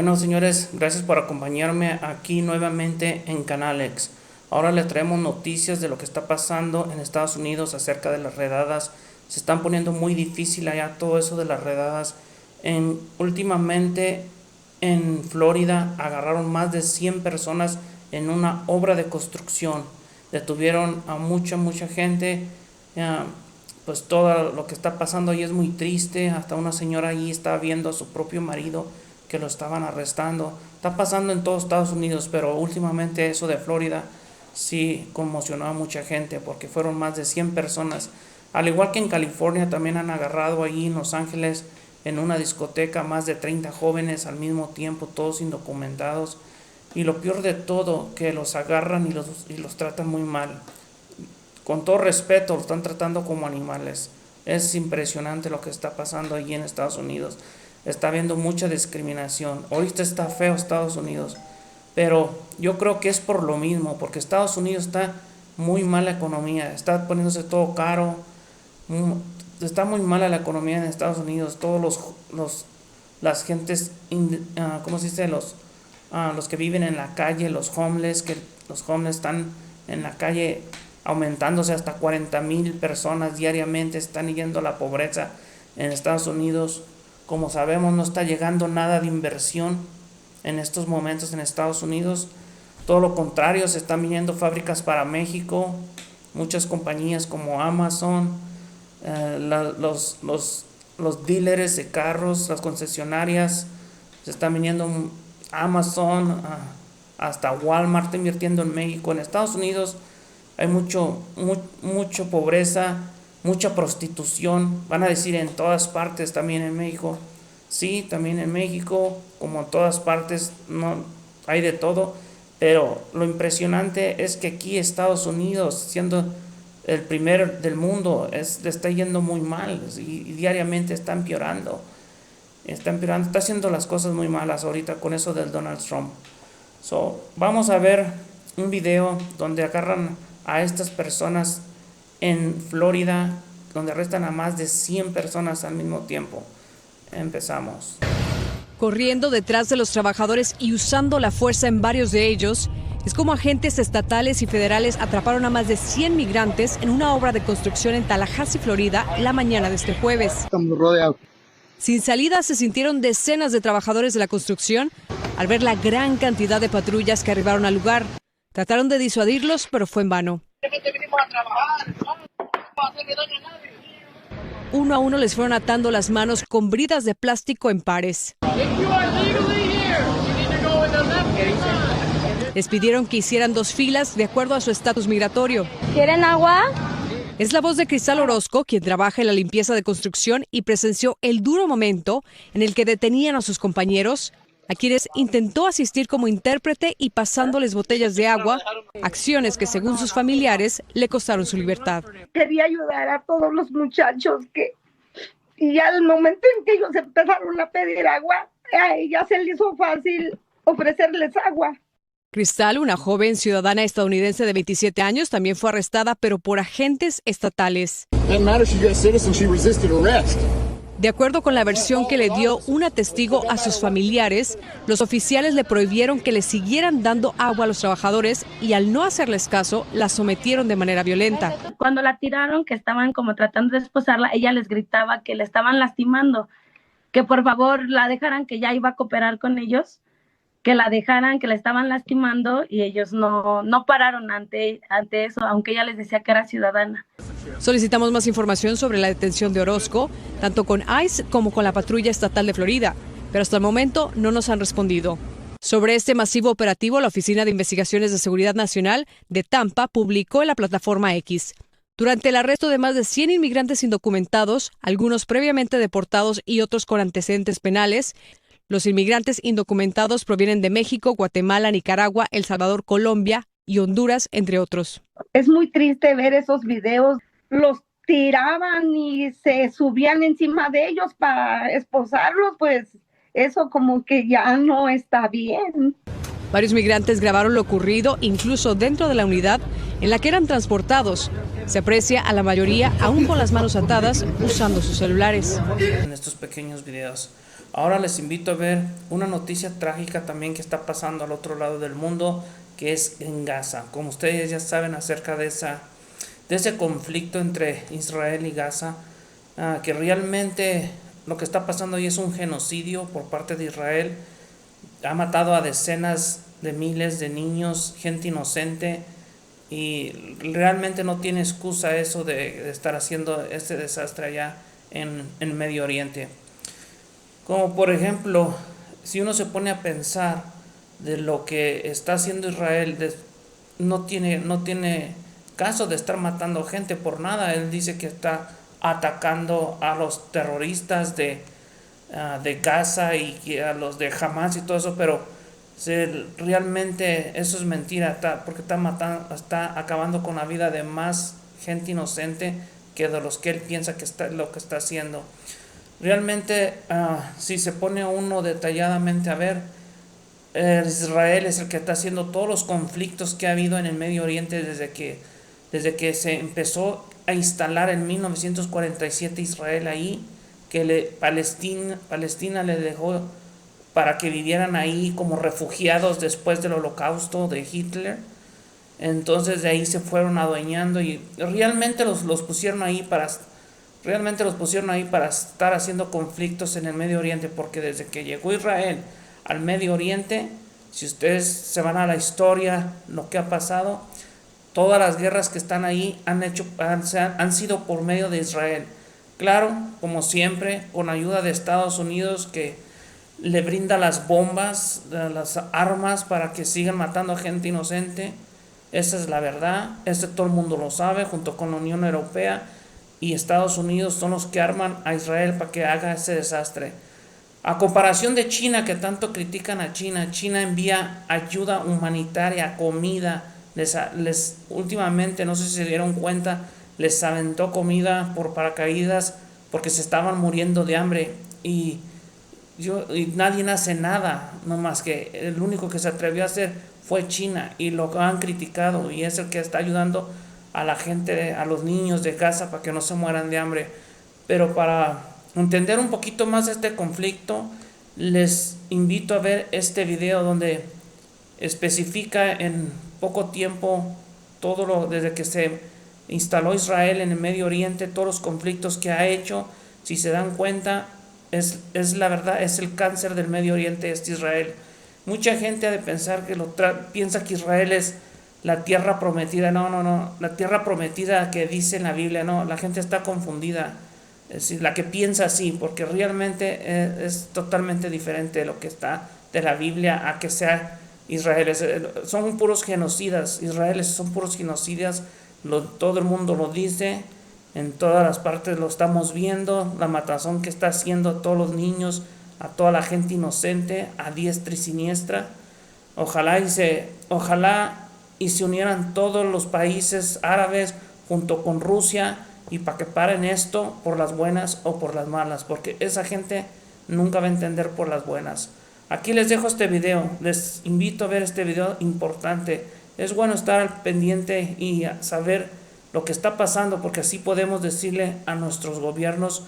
Bueno, señores, gracias por acompañarme aquí nuevamente en Canalex. Ahora les traemos noticias de lo que está pasando en Estados Unidos acerca de las redadas. Se están poniendo muy difícil allá todo eso de las redadas. Últimamente en Florida agarraron más de 100 personas en una obra de construcción. Detuvieron a mucha gente. Pues todo lo que está pasando ahí es muy triste. Hasta una señora allí estaba viendo a su propio marido que lo estaban arrestando. Está pasando en todos Estados Unidos, pero últimamente eso de Florida sí conmocionó a mucha gente porque fueron más de 100 personas. Al igual que en California también han agarrado allí en Los Ángeles en una discoteca más de 30 jóvenes al mismo tiempo, todos indocumentados. Y lo peor de todo, que los agarran y los tratan muy mal. Con todo respeto, los están tratando como animales. Es impresionante lo que está pasando allí en Estados Unidos. Está habiendo mucha discriminación. Ahorita está feo Estados Unidos, pero yo creo que es por lo mismo, porque Estados Unidos está muy mala economía, está poniéndose todo caro, está muy mala la economía en Estados Unidos. Todos las gentes, ¿cómo se dice? Los que viven en la calle, los homeless están en la calle aumentándose hasta 40,000 personas diariamente. Están yendo a la pobreza en Estados Unidos. Como sabemos, no está llegando nada de inversión en estos momentos en Estados Unidos. Todo lo contrario, se están viniendo fábricas para México. Muchas compañías como Amazon, los dealers de carros, las concesionarias, se están viniendo. Amazon, hasta Walmart está invirtiendo en México. En Estados Unidos hay mucho pobreza, mucha prostitución. Van a decir en todas partes, también en México. Sí, también en México, como en todas partes, no hay de todo. Pero lo impresionante es que aquí Estados Unidos, siendo el primer del mundo, le está yendo muy mal y diariamente está empeorando. Está haciendo las cosas muy malas ahorita con eso del Donald Trump. Vamos a ver un video donde agarran a estas personas en Florida, donde arrestan a más de 100 personas al mismo tiempo. Empezamos. Corriendo detrás de los trabajadores y usando la fuerza en varios de ellos, es como agentes estatales y federales atraparon a más de 100 migrantes en una obra de construcción en Tallahassee, Florida, la mañana de este jueves. Estamos rodeados. Sin salida se sintieron decenas de trabajadores de la construcción al ver la gran cantidad de patrullas que arribaron al lugar. Trataron de disuadirlos, pero fue en vano. Uno a uno les fueron atando las manos con bridas de plástico en pares. Les pidieron que hicieran 2 filas de acuerdo a su estatus migratorio. ¿Quieren agua? Es la voz de Cristal Orozco, quien trabaja en la limpieza de construcción y presenció el duro momento en el que detenían a sus compañeros, a quienes intentó asistir como intérprete y pasándoles botellas de agua, acciones que según sus familiares le costaron su libertad. Quería ayudar a todos los muchachos y ya al momento en que ellos empezaron a pedir agua, a ella se le hizo fácil ofrecerles agua. Cristal, una joven ciudadana estadounidense de 27 años, también fue arrestada, pero por agentes estatales. De acuerdo con la versión que le dio una testigo a sus familiares, los oficiales le prohibieron que le siguieran dando agua a los trabajadores y al no hacerles caso, la sometieron de manera violenta. Cuando la tiraron, que estaban como tratando de esposarla, ella les gritaba que le estaban lastimando, que por favor la dejaran, que ya iba a cooperar con ellos, que la dejaran, que la estaban lastimando, y ellos no pararon ante eso, aunque ella les decía que era ciudadana. Solicitamos más información sobre la detención de Orozco, tanto con ICE como con la Patrulla Estatal de Florida, pero hasta el momento no nos han respondido. Sobre este masivo operativo, la Oficina de Investigaciones de Seguridad Nacional de Tampa publicó en la plataforma X. Durante el arresto de más de 100 inmigrantes indocumentados, algunos previamente deportados y otros con antecedentes penales, los inmigrantes indocumentados provienen de México, Guatemala, Nicaragua, El Salvador, Colombia y Honduras, entre otros. Es muy triste ver esos videos. Los tiraban y se subían encima de ellos para esposarlos, pues eso como que ya no está bien. Varios migrantes grabaron lo ocurrido, incluso dentro de la unidad en la que eran transportados. Se aprecia a la mayoría aún con las manos atadas, usando sus celulares. En estos pequeños videos, Ahora les invito a ver una noticia trágica también que está pasando al otro lado del mundo, que es en Gaza. Como ustedes ya saben acerca de ese conflicto entre Israel y Gaza, que realmente lo que está pasando ahí es un genocidio por parte de Israel. Ha matado a decenas de miles de niños, gente inocente, y realmente no tiene excusa eso de estar haciendo este desastre allá en Medio Oriente. Como por ejemplo, si uno se pone a pensar de lo que está haciendo Israel, no tiene caso de estar matando gente por nada. Él dice que está atacando a los terroristas de Gaza y a los de Hamas y todo eso, pero realmente eso es mentira, porque está acabando con la vida de más gente inocente que de los que él piensa que lo que está haciendo. Realmente, si se pone uno detalladamente a ver, Israel es el que está haciendo todos los conflictos que ha habido en el Medio Oriente desde que se empezó a instalar en 1947 Israel ahí, que Palestina le dejó para que vivieran ahí como refugiados después del Holocausto de Hitler. Entonces de ahí se fueron adueñando y realmente los pusieron ahí para estar haciendo conflictos en el Medio Oriente, porque desde que llegó Israel al Medio Oriente, si ustedes se van a la historia, lo que ha pasado, todas las guerras que están ahí han sido por medio de Israel. Claro, como siempre, con ayuda de Estados Unidos, que le brinda las bombas, las armas para que sigan matando a gente inocente. Esa es la verdad, todo el mundo lo sabe, junto con la Unión Europea y Estados Unidos son los que arman a Israel para que haga ese desastre. A comparación de China, que tanto critican a China, China envía ayuda humanitaria, comida, últimamente, no sé si se dieron cuenta, les aventó comida por paracaídas porque se estaban muriendo de hambre y nadie hace nada, no más que el único que se atrevió a hacer fue China, y lo han criticado, y es el que está ayudando a la gente, a los niños de Gaza para que no se mueran de hambre. Pero para entender un poquito más de este conflicto, les invito a ver este video donde especifica en poco tiempo desde que se instaló Israel en el Medio Oriente, todos los conflictos que ha hecho. Si se dan cuenta, es la verdad, es el cáncer del Medio Oriente, Israel. Mucha gente ha de pensar piensa que Israel es la tierra prometida. No, la tierra prometida que dice en la Biblia, no, la gente está confundida. Es decir, la que piensa así, porque realmente es totalmente diferente de lo que está de la Biblia a que sea Israel. Son puros genocidas, Israel son puros genocidas, todo el mundo lo dice, en todas las partes lo estamos viendo, la matazón que está haciendo a todos los niños, a toda la gente inocente, a diestra y siniestra. Ojalá y se unieran todos los países árabes junto con Rusia, y para que paren esto por las buenas o por las malas, porque esa gente nunca va a entender por las buenas. Aquí les dejo este video, les invito a ver este video importante. Es bueno estar al pendiente y saber lo que está pasando, porque así podemos decirle a nuestros gobiernos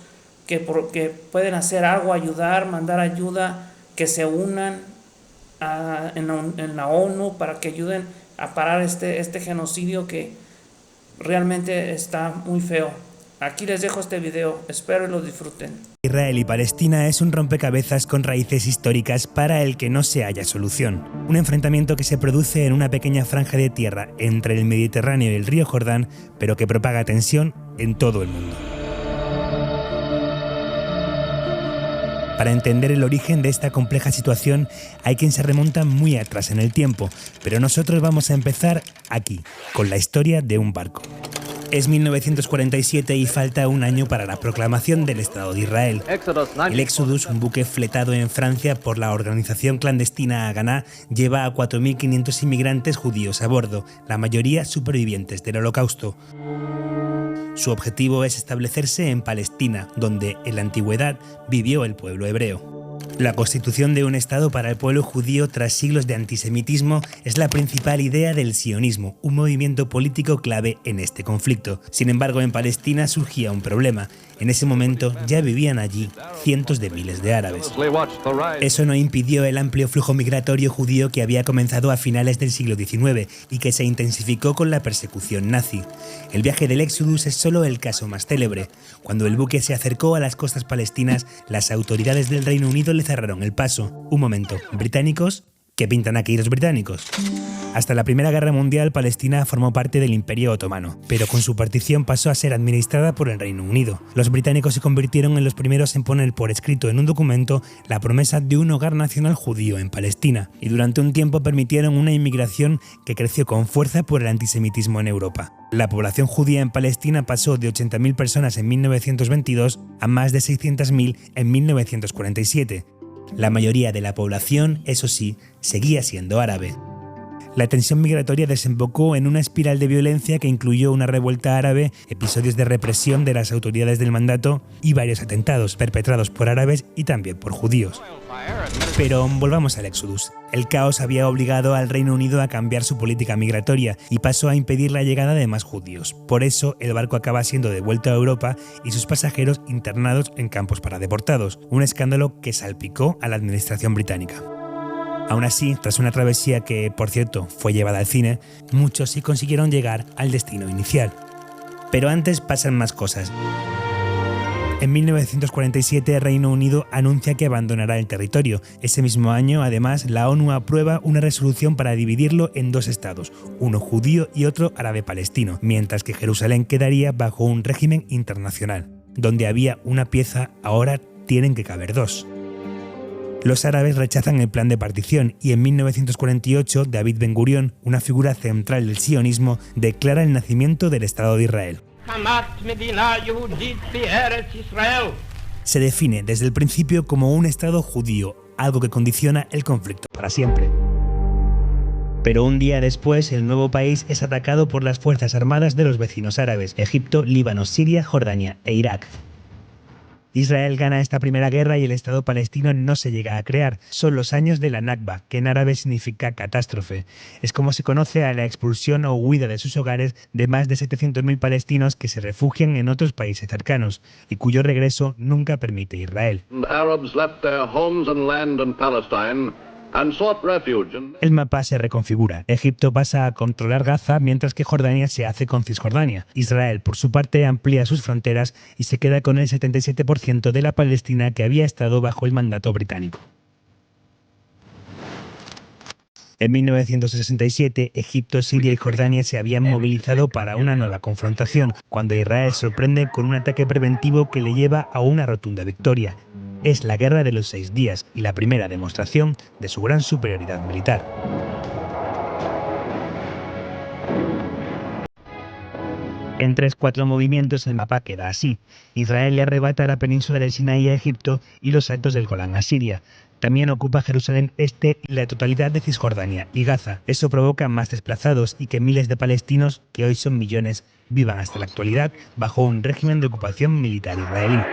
que pueden hacer algo, ayudar, mandar ayuda, que se unan en la ONU para que ayuden a parar este genocidio que realmente está muy feo. Aquí les dejo este video, espero y lo disfruten. Israel y Palestina es un rompecabezas con raíces históricas para el que no se halla solución. Un enfrentamiento que se produce en una pequeña franja de tierra entre el Mediterráneo y el río Jordán, pero que propaga tensión en todo el mundo. Para entender el origen de esta compleja situación hay quien se remonta muy atrás en el tiempo, pero nosotros vamos a empezar aquí, con la historia de un barco. Es 1947 y falta un año para la proclamación del Estado de Israel. El Exodus, un buque fletado en Francia por la organización clandestina Haganá, lleva a 4.500 inmigrantes judíos a bordo, la mayoría supervivientes del Holocausto. Su objetivo es establecerse en Palestina, donde en la antigüedad vivió el pueblo hebreo. La constitución de un Estado para el pueblo judío tras siglos de antisemitismo es la principal idea del sionismo, un movimiento político clave en este conflicto. Sin embargo, en Palestina surgía un problema. En ese momento ya vivían allí cientos de miles de árabes. Eso no impidió el amplio flujo migratorio judío que había comenzado a finales del siglo XIX y que se intensificó con la persecución nazi. El viaje del Éxodus es solo el caso más célebre. Cuando el buque se acercó a las costas palestinas, las autoridades del Reino Unido le cerraron el paso. Un momento, ¿británicos? ¿Qué pintan aquí los británicos? Hasta la Primera Guerra Mundial, Palestina formó parte del Imperio Otomano, pero con su partición pasó a ser administrada por el Reino Unido. Los británicos se convirtieron en los primeros en poner por escrito en un documento la promesa de un hogar nacional judío en Palestina, y durante un tiempo permitieron una inmigración que creció con fuerza por el antisemitismo en Europa. La población judía en Palestina pasó de 80.000 personas en 1922 a más de 600.000 en 1947. La mayoría de la población, eso sí, seguía siendo árabe. La tensión migratoria desembocó en una espiral de violencia que incluyó una revuelta árabe, episodios de represión de las autoridades del mandato y varios atentados perpetrados por árabes y también por judíos. Pero volvamos al Éxodus. El caos había obligado al Reino Unido a cambiar su política migratoria y pasó a impedir la llegada de más judíos. Por eso, el barco acaba siendo devuelto a Europa y sus pasajeros internados en campos para deportados, un escándalo que salpicó a la administración británica. Aún así, tras una travesía que, por cierto, fue llevada al cine, muchos sí consiguieron llegar al destino inicial. Pero antes pasan más cosas. En 1947, Reino Unido anuncia que abandonará el territorio. Ese mismo año, además, la ONU aprueba una resolución para dividirlo en dos estados, uno judío y otro árabe-palestino, mientras que Jerusalén quedaría bajo un régimen internacional. Donde había una pieza, ahora tienen que caber dos. Los árabes rechazan el plan de partición y en 1948 David Ben Gurión, una figura central del sionismo, declara el nacimiento del Estado de Israel. Se define desde el principio como un Estado judío, algo que condiciona el conflicto para siempre. Pero un día después, el nuevo país es atacado por las fuerzas armadas de los vecinos árabes, Egipto, Líbano, Siria, Jordania e Irak. Israel gana esta primera guerra y el Estado palestino no se llega a crear. Son los años de la Nakba, que en árabe significa catástrofe. Es como se conoce a la expulsión o huida de sus hogares de más de 700.000 palestinos que se refugian en otros países cercanos y cuyo regreso nunca permite Israel. El mapa se reconfigura. Egipto pasa a controlar Gaza mientras que Jordania se hace con Cisjordania. Israel, por su parte, amplía sus fronteras y se queda con el 77% de la Palestina que había estado bajo el mandato británico. En 1967, Egipto, Siria y Jordania se habían movilizado para una nueva confrontación, cuando Israel sorprende con un ataque preventivo que le lleva a una rotunda victoria. Es la Guerra de los 6 días y la primera demostración de su gran superioridad militar. En 3-4 movimientos el mapa queda así. Israel le arrebata la península del Sinaí a Egipto y los altos del Golán a Siria. También ocupa Jerusalén Este y la totalidad de Cisjordania y Gaza. Eso provoca más desplazados y que miles de palestinos, que hoy son millones, vivan hasta la actualidad bajo un régimen de ocupación militar israelí.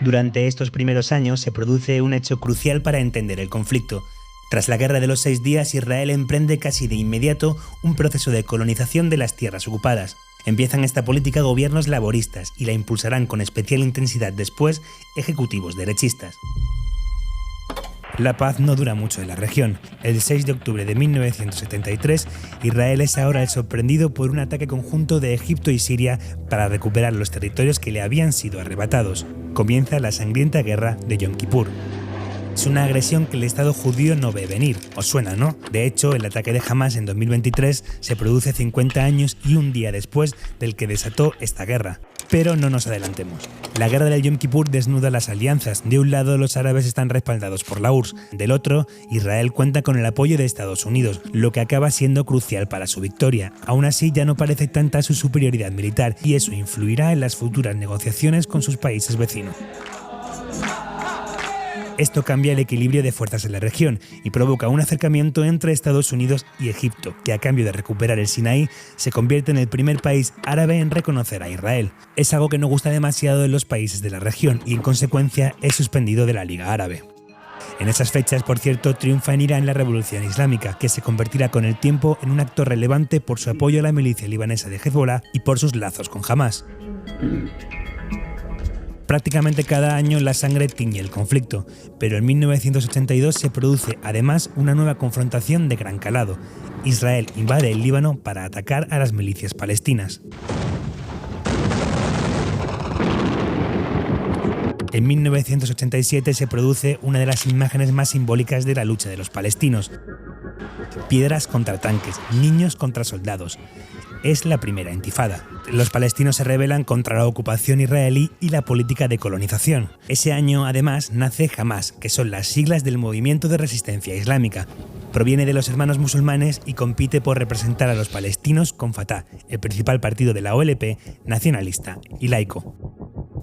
Durante estos primeros años se produce un hecho crucial para entender el conflicto. Tras la Guerra de los 6 días, Israel emprende casi de inmediato un proceso de colonización de las tierras ocupadas. Empiezan esta política gobiernos laboristas y la impulsarán con especial intensidad después ejecutivos derechistas. La paz no dura mucho en la región. El 6 de octubre de 1973, Israel es ahora el sorprendido por un ataque conjunto de Egipto y Siria para recuperar los territorios que le habían sido arrebatados. Comienza la sangrienta guerra de Yom Kippur. Es una agresión que el Estado judío no ve venir. ¿Os suena, no? De hecho, el ataque de Hamas en 2023 se produce 50 años y un día después del que desató esta guerra. Pero no nos adelantemos. La guerra del Yom Kippur desnuda las alianzas. De un lado, los árabes están respaldados por la URSS. Del otro, Israel cuenta con el apoyo de Estados Unidos, lo que acaba siendo crucial para su victoria. Aún así, ya no parece tanta su superioridad militar, y eso influirá en las futuras negociaciones con sus países vecinos. Esto cambia el equilibrio de fuerzas en la región y provoca un acercamiento entre Estados Unidos y Egipto, que a cambio de recuperar el Sinaí, se convierte en el primer país árabe en reconocer a Israel. Es algo que no gusta demasiado en los países de la región y en consecuencia es suspendido de la Liga Árabe. En esas fechas, por cierto, triunfa en Irán la Revolución Islámica, que se convertirá con el tiempo en un actor relevante por su apoyo a la milicia libanesa de Hezbollah y por sus lazos con Hamás. Prácticamente cada año la sangre tiñe el conflicto, pero en 1982 se produce además una nueva confrontación de gran calado. Israel invade el Líbano para atacar a las milicias palestinas. En 1987 se produce una de las imágenes más simbólicas de la lucha de los palestinos. Piedras contra tanques, niños contra soldados. Es la primera intifada. Los palestinos se rebelan contra la ocupación israelí y la política de colonización. Ese año, además, nace Hamás, que son las siglas del Movimiento de Resistencia Islámica. Proviene de los hermanos musulmanes y compite por representar a los palestinos con Fatah, el principal partido de la OLP, nacionalista y laico.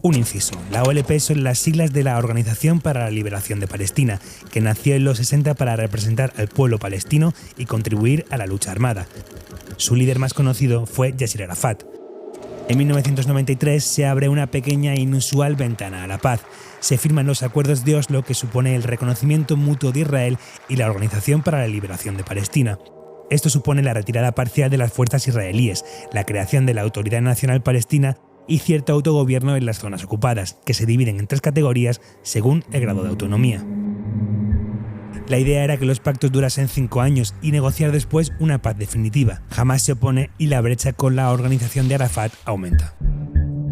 Un inciso, la OLP son las siglas de la Organización para la Liberación de Palestina, que nació en los 60 para representar al pueblo palestino y contribuir a la lucha armada. Su líder más conocido fue Yasser Arafat. En 1993 se abre una pequeña e inusual ventana a la paz. Se firman los acuerdos de Oslo, que supone el reconocimiento mutuo de Israel y la Organización para la Liberación de Palestina. Esto supone la retirada parcial de las fuerzas israelíes, la creación de la Autoridad Nacional Palestina y cierto autogobierno en las zonas ocupadas, que se dividen en 3 categorías según el grado de autonomía. La idea era que los pactos durasen 5 años y negociar después una paz definitiva. Hamás se opone y la brecha con la organización de Arafat aumenta.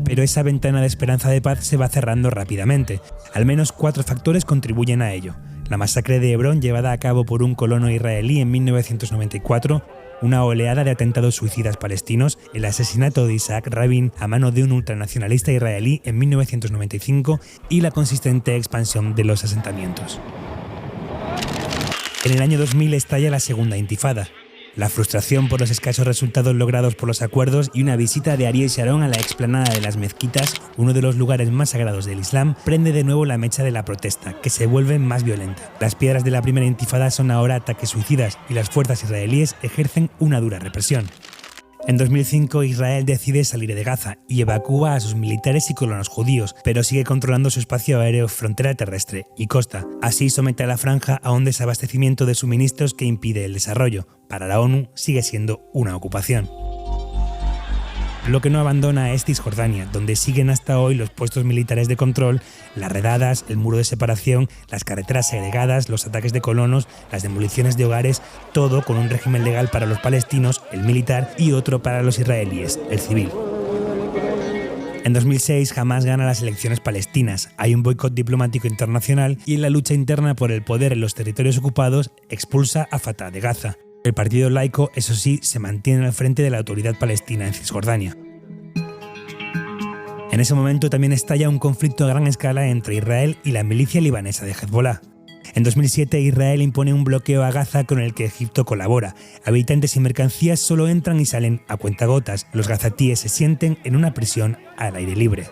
Pero esa ventana de esperanza de paz se va cerrando rápidamente. Al menos 4 factores contribuyen a ello. La masacre de Hebrón, llevada a cabo por un colono israelí en 1994, una oleada de atentados suicidas palestinos, el asesinato de Isaac Rabin a mano de un ultranacionalista israelí en 1995 y la consistente expansión de los asentamientos. En el año 2000 estalla la segunda intifada. La frustración por los escasos resultados logrados por los acuerdos y una visita de Ariel Sharon a la explanada de las mezquitas, uno de los lugares más sagrados del Islam, prende de nuevo la mecha de la protesta, que se vuelve más violenta. Las piedras de la primera intifada son ahora ataques suicidas y las fuerzas israelíes ejercen una dura represión. En 2005 Israel decide salir de Gaza y evacúa a sus militares y colonos judíos, pero sigue controlando su espacio aéreo, frontera terrestre y costa. Así somete a la franja a un desabastecimiento de suministros que impide el desarrollo. Para la ONU sigue siendo una ocupación. Lo que no abandona es Cisjordania, donde siguen hasta hoy los puestos militares de control, las redadas, el muro de separación, las carreteras segregadas, los ataques de colonos, las demoliciones de hogares, todo con un régimen legal para los palestinos, el militar, y otro para los israelíes, el civil. En 2006 Hamás gana las elecciones palestinas, hay un boicot diplomático internacional y en la lucha interna por el poder en los territorios ocupados expulsa a Fatah de Gaza. El partido laico, eso sí, se mantiene al frente de la autoridad palestina en Cisjordania. En ese momento también estalla un conflicto a gran escala entre Israel y la milicia libanesa de Hezbollah. En 2007 Israel impone un bloqueo a Gaza con el que Egipto colabora. Habitantes y mercancías solo entran y salen a cuentagotas. Los gazatíes se sienten en una prisión al aire libre.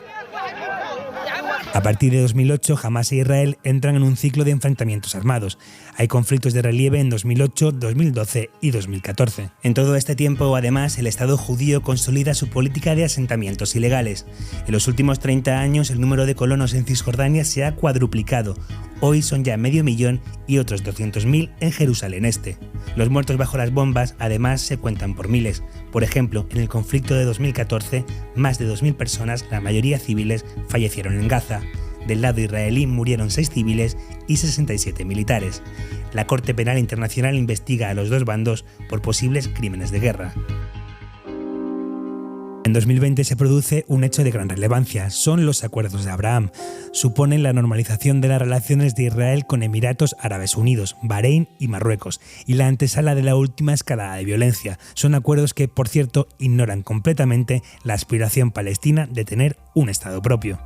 A partir de 2008, Hamás e Israel entran en un ciclo de enfrentamientos armados. Hay conflictos de relieve en 2008, 2012 y 2014. En todo este tiempo, además, el Estado judío consolida su política de asentamientos ilegales. En los últimos 30 años, el número de colonos en Cisjordania se ha cuadruplicado. Hoy son ya 500.000 y otros 200.000 en Jerusalén Este. Los muertos bajo las bombas, además, se cuentan por miles. Por ejemplo, en el conflicto de 2014, más de 2.000 personas, la mayoría civiles, fallecieron en Gaza. Del lado israelí murieron 6 civiles y 67 militares. La Corte Penal Internacional investiga a los 2 bandos por posibles crímenes de guerra. En 2020 se produce un hecho de gran relevancia, son los Acuerdos de Abraham. Suponen la normalización de las relaciones de Israel con Emiratos Árabes Unidos, Bahrein y Marruecos, y la antesala de la última escalada de violencia. Son acuerdos que, por cierto, ignoran completamente la aspiración palestina de tener un Estado propio.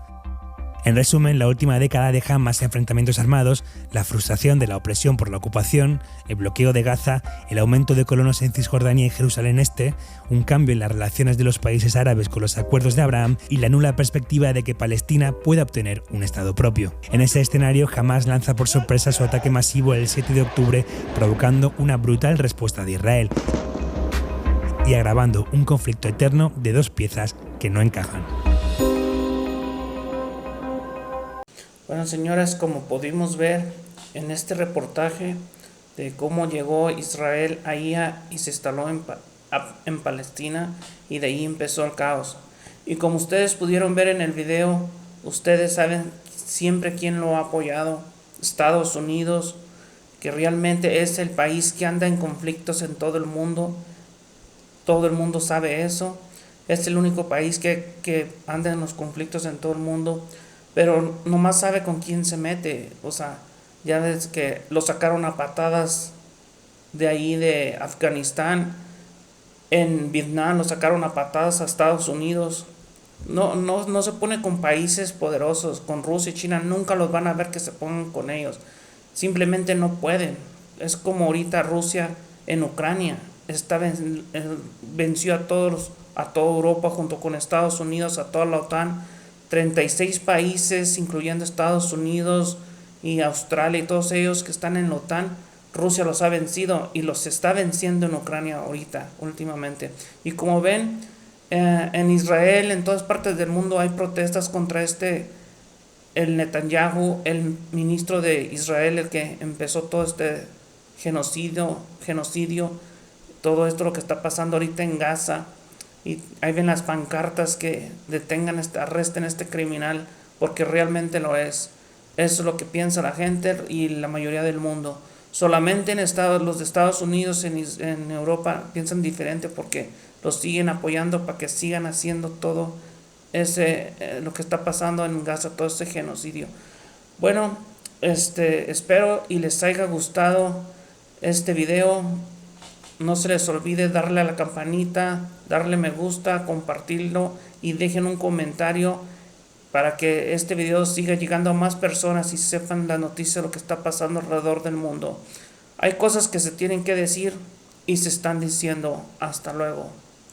En resumen, la última década deja más enfrentamientos armados, la frustración de la opresión por la ocupación, el bloqueo de Gaza, el aumento de colonos en Cisjordania y Jerusalén Este, un cambio en las relaciones de los países árabes con los acuerdos de Abraham y la nula perspectiva de que Palestina pueda obtener un estado propio. En ese escenario, Hamás lanza por sorpresa su ataque masivo el 7 de octubre, provocando una brutal respuesta de Israel y agravando un conflicto eterno de dos piezas que no encajan. Bueno, señoras, como pudimos ver en este reportaje de cómo llegó Israel ahí y se instaló en Palestina, y de ahí empezó el caos. Y como ustedes pudieron ver en el video, ustedes saben siempre quién lo ha apoyado: Estados Unidos, que realmente es el país que anda en conflictos en todo el mundo. Todo el mundo sabe eso. Es el único país que anda en los conflictos en todo el mundo, pero nomás sabe con quién se mete. O sea, ya ves que lo sacaron a patadas de ahí de Afganistán. En Vietnam lo sacaron a patadas a Estados Unidos. No se pone con países poderosos. Con Rusia y China nunca los van a ver que se pongan con ellos. Simplemente no pueden. Es como ahorita Rusia en Ucrania. Venció a toda Europa junto con Estados Unidos, a toda la OTAN. 36 países, incluyendo Estados Unidos y Australia y todos ellos que están en la OTAN. Rusia los ha vencido y los está venciendo en Ucrania ahorita, últimamente. Y como ven, en Israel, en todas partes del mundo hay protestas contra el Netanyahu, el ministro de Israel, el que empezó todo este genocidio, todo esto lo que está pasando ahorita en Gaza. Y ahí ven las pancartas que detengan, arresten a este criminal, porque realmente lo es. Eso es lo que piensa la gente y la mayoría del mundo. Solamente los de Estados Unidos, en Europa, piensan diferente porque los siguen apoyando para que sigan haciendo todo lo que está pasando en Gaza, todo ese genocidio. Bueno, espero y les haya gustado este video. No se les olvide darle a la campanita, darle me gusta, compartirlo y dejen un comentario para que este video siga llegando a más personas y sepan la noticia de lo que está pasando alrededor del mundo. Hay cosas que se tienen que decir y se están diciendo. Hasta luego.